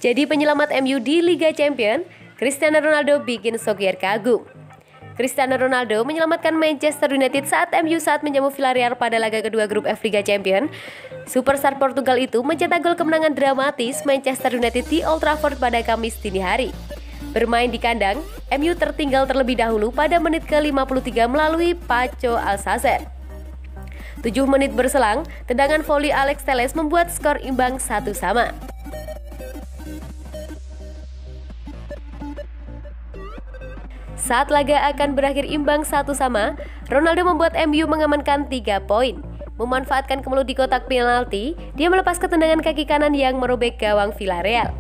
Jadi penyelamat MU di Liga Champions, Cristiano Ronaldo bikin Solskjaer kagum. Cristiano Ronaldo menyelamatkan Manchester United saat MU menjamu Villarreal pada laga kedua grup F Liga Champions. Superstar Portugal itu mencetak gol kemenangan dramatis Manchester United di Old Trafford pada Kamis dini hari. Bermain di kandang, MU tertinggal terlebih dahulu pada menit ke-53 melalui Paco Alcacer. 7 menit berselang, tendangan voli Alex Telles membuat skor imbang 1-1. Saat laga akan berakhir imbang 1-1, Ronaldo membuat MU mengamankan 3 poin. Memanfaatkan kemelut di kotak penalti, dia melepas tendangan kaki kanan yang merobek gawang Villarreal.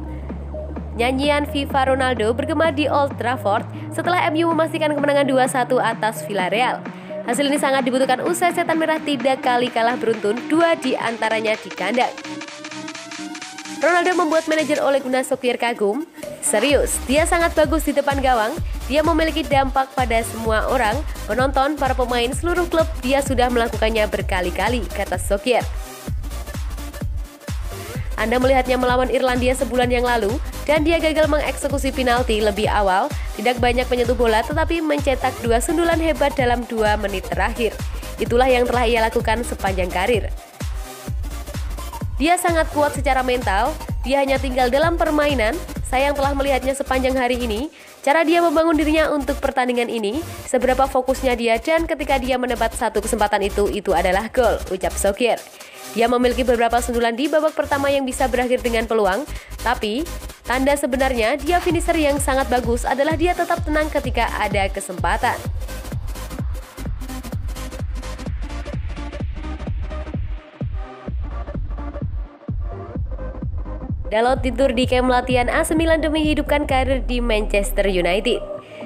Nyanyian Viva Ronaldo bergema di Old Trafford setelah MU memastikan kemenangan 2-1 atas Villarreal. Hasil ini sangat dibutuhkan usai setan merah tidak kali kalah beruntun, 2 di antaranya di kandang. Ronaldo membuat manajer Ole Gunnar Solskjaer kagum. Serius, dia sangat bagus di depan gawang. Dia memiliki dampak pada semua orang, penonton, para pemain, seluruh klub. Dia sudah melakukannya berkali-kali, kata Solskjaer. Anda melihatnya melawan Irlandia sebulan yang lalu, dan dia gagal mengeksekusi penalti lebih awal, tidak banyak menyentuh bola tetapi mencetak 2 sundulan hebat dalam 2 menit terakhir. Itulah yang telah ia lakukan sepanjang karir. Dia sangat kuat secara mental, dia hanya tinggal dalam permainan. Saya yang telah melihatnya sepanjang hari ini, cara dia membangun dirinya untuk pertandingan ini, seberapa fokusnya dia, dan ketika dia mendapat satu kesempatan itu adalah gol, ucap Solskjaer. Dia memiliki beberapa sundulan di babak pertama yang bisa berakhir dengan peluang, tapi tanda sebenarnya dia finisher yang sangat bagus adalah dia tetap tenang ketika ada kesempatan. Dalot tidur di kamp latihan AC Milan demi hidupkan karir di Manchester United.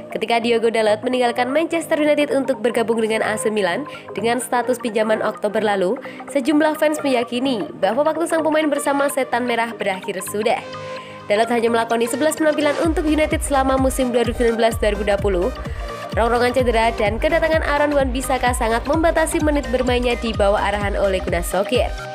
Ketika Diogo Dalot meninggalkan Manchester United untuk bergabung dengan AC Milan dengan status pinjaman Oktober lalu, sejumlah fans meyakini bahwa waktu sang pemain bersama setan merah berakhir sudah. Dalot hanya melakoni 11 penampilan untuk United selama musim 2019-2020. Rongrongan cedera dan kedatangan Aaron Wan-Bissaka sangat membatasi menit bermainnya di bawah arahan Ole Gunnar Solskjaer.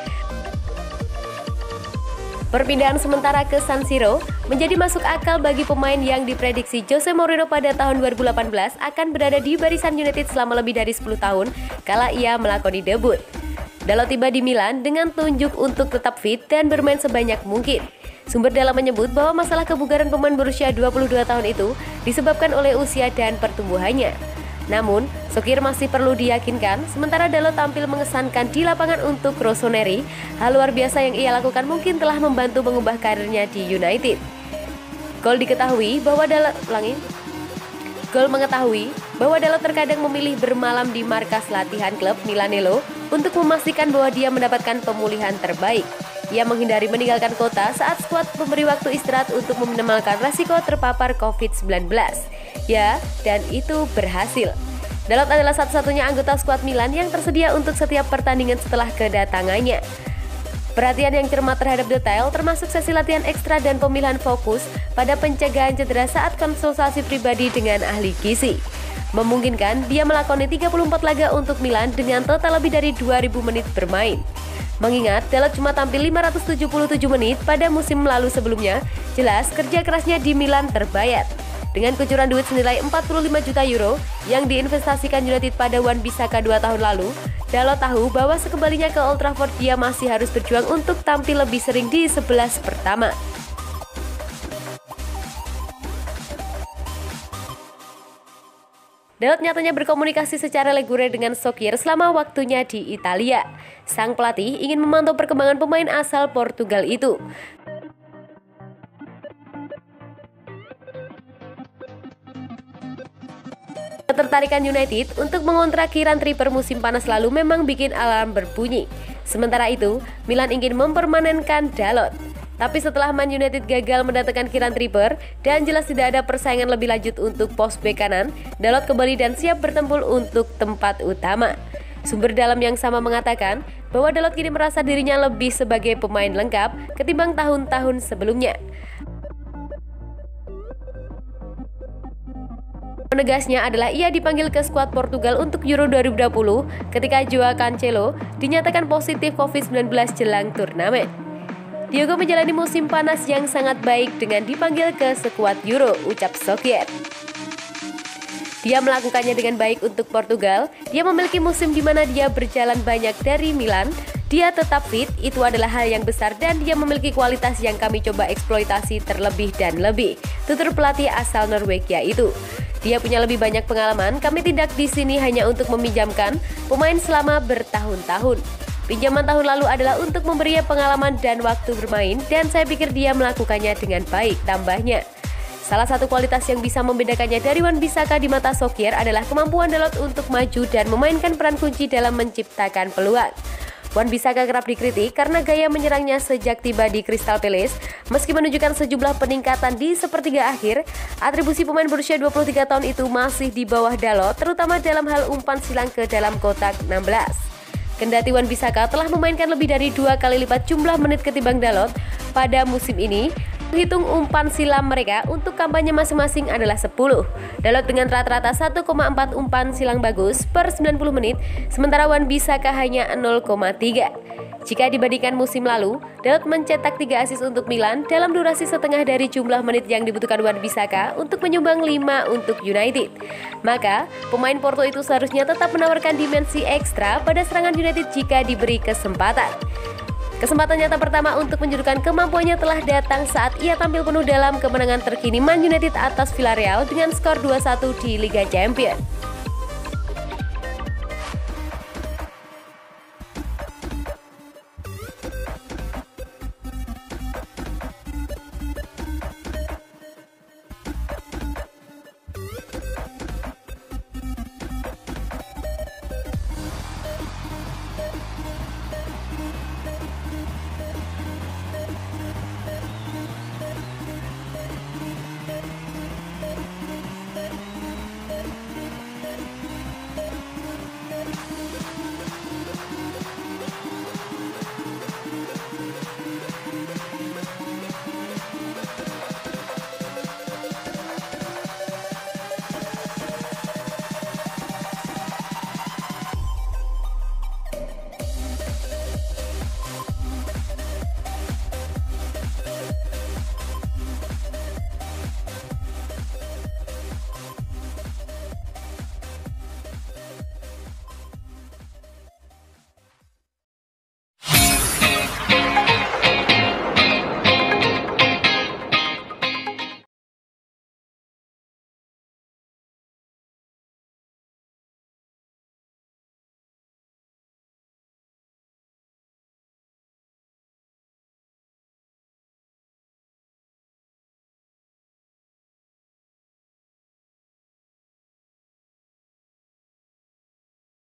Perpindahan sementara ke San Siro menjadi masuk akal bagi pemain yang diprediksi Jose Mourinho pada tahun 2018 akan berada di barisan United selama lebih dari 10 tahun kala ia melakoni debut. Dalot tiba di Milan dengan tunjuk untuk tetap fit dan bermain sebanyak mungkin. Sumber dalam menyebut bahwa masalah kebugaran pemain berusia 22 tahun itu disebabkan oleh usia dan pertumbuhannya. Namun, Solskjaer masih perlu diyakinkan, sementara Dalot tampil mengesankan di lapangan untuk Rossoneri. Hal luar biasa yang ia lakukan mungkin telah membantu mengubah karirnya di United. Gol mengetahui bahwa Dalot terkadang memilih bermalam di markas latihan klub Milanello untuk memastikan bahwa dia mendapatkan pemulihan terbaik. Ia menghindari meninggalkan kota saat skuad memberi waktu istirahat untuk meminimalkan resiko terpapar COVID-19. Ya, dan itu berhasil. Dalot adalah satu-satunya anggota skuad Milan yang tersedia untuk setiap pertandingan setelah kedatangannya. Perhatian yang cermat terhadap detail termasuk sesi latihan ekstra dan pemilihan fokus pada pencegahan cedera saat konsultasi pribadi dengan ahli gizi memungkinkan dia melakoni 34 laga untuk Milan dengan total lebih dari 2000 menit bermain. Mengingat Dalot cuma tampil 577 menit pada musim lalu sebelumnya, jelas kerja kerasnya di Milan terbayar. Dengan kucuran duit senilai 45 juta euro yang diinvestasikan United pada Wan-Bissaka 2 tahun lalu, Dalot tahu bahwa sekembalinya ke Old Trafford dia masih harus berjuang untuk tampil lebih sering di 11 pertama. Dalot nyatanya berkomunikasi secara reguler dengan Solskjaer selama waktunya di Italia. Sang pelatih ingin memantau perkembangan pemain asal Portugal itu. Ketertarikan United untuk mengontrak Kieran Trippier musim panas lalu memang bikin alarm berbunyi. Sementara itu, Milan ingin mempermanenkan Dalot. Tapi setelah Man United gagal mendatangkan Kieran Trippier dan jelas tidak ada persaingan lebih lanjut untuk pos bek kanan, Dalot kembali dan siap bertempur untuk tempat utama. Sumber dalam yang sama mengatakan bahwa Dalot kini merasa dirinya lebih sebagai pemain lengkap ketimbang tahun-tahun sebelumnya. Penegasnya adalah ia dipanggil ke skuad Portugal untuk Euro 2020 ketika Joao Cancelo dinyatakan positif COVID-19 jelang turnamen. Diogo menjalani musim panas yang sangat baik dengan dipanggil ke skuad Euro, ucap Solskjaer. Dia melakukannya dengan baik untuk Portugal. Dia memiliki musim di mana dia berjalan banyak dari Milan. Dia tetap fit, itu adalah hal yang besar dan dia memiliki kualitas yang kami coba eksploitasi terlebih dan lebih, tutur pelatih asal Norwegia itu. Dia punya lebih banyak pengalaman, kami tidak di sini hanya untuk meminjamkan pemain selama bertahun-tahun. Pinjaman tahun lalu adalah untuk memberinya pengalaman dan waktu bermain dan saya pikir dia melakukannya dengan baik, tambahnya. Salah satu kualitas yang bisa membedakannya dari Wan-Bissaka di mata Solskjaer adalah kemampuan Dalot untuk maju dan memainkan peran kunci dalam menciptakan peluang. Wan-Bissaka kerap dikritik karena gaya menyerangnya sejak tiba di Crystal Palace. Meski menunjukkan sejumlah peningkatan di sepertiga akhir, atribusi pemain berusia 23 tahun itu masih di bawah Dalot, terutama dalam hal umpan silang ke dalam kotak 16. Kendati Wan-Bissaka telah memainkan lebih dari 2 kali lipat jumlah menit ketimbang Dalot pada musim ini, menghitung umpan silam mereka untuk kampanye masing-masing adalah 10. Dalot dengan rata-rata 1,4 umpan silang bagus per 90 menit, sementara Wan-Bissaka hanya 0,3. Jika dibandingkan musim lalu, Dalot mencetak 3 assist untuk Milan dalam durasi setengah dari jumlah menit yang dibutuhkan Wan-Bissaka untuk menyumbang 5 untuk United. Maka, pemain Porto itu seharusnya tetap menawarkan dimensi ekstra pada serangan United jika diberi kesempatan. Kesempatan nyata pertama untuk menunjukkan kemampuannya telah datang saat ia tampil penuh dalam kemenangan terkini Man United atas Villarreal dengan skor 2-1 di Liga Champions.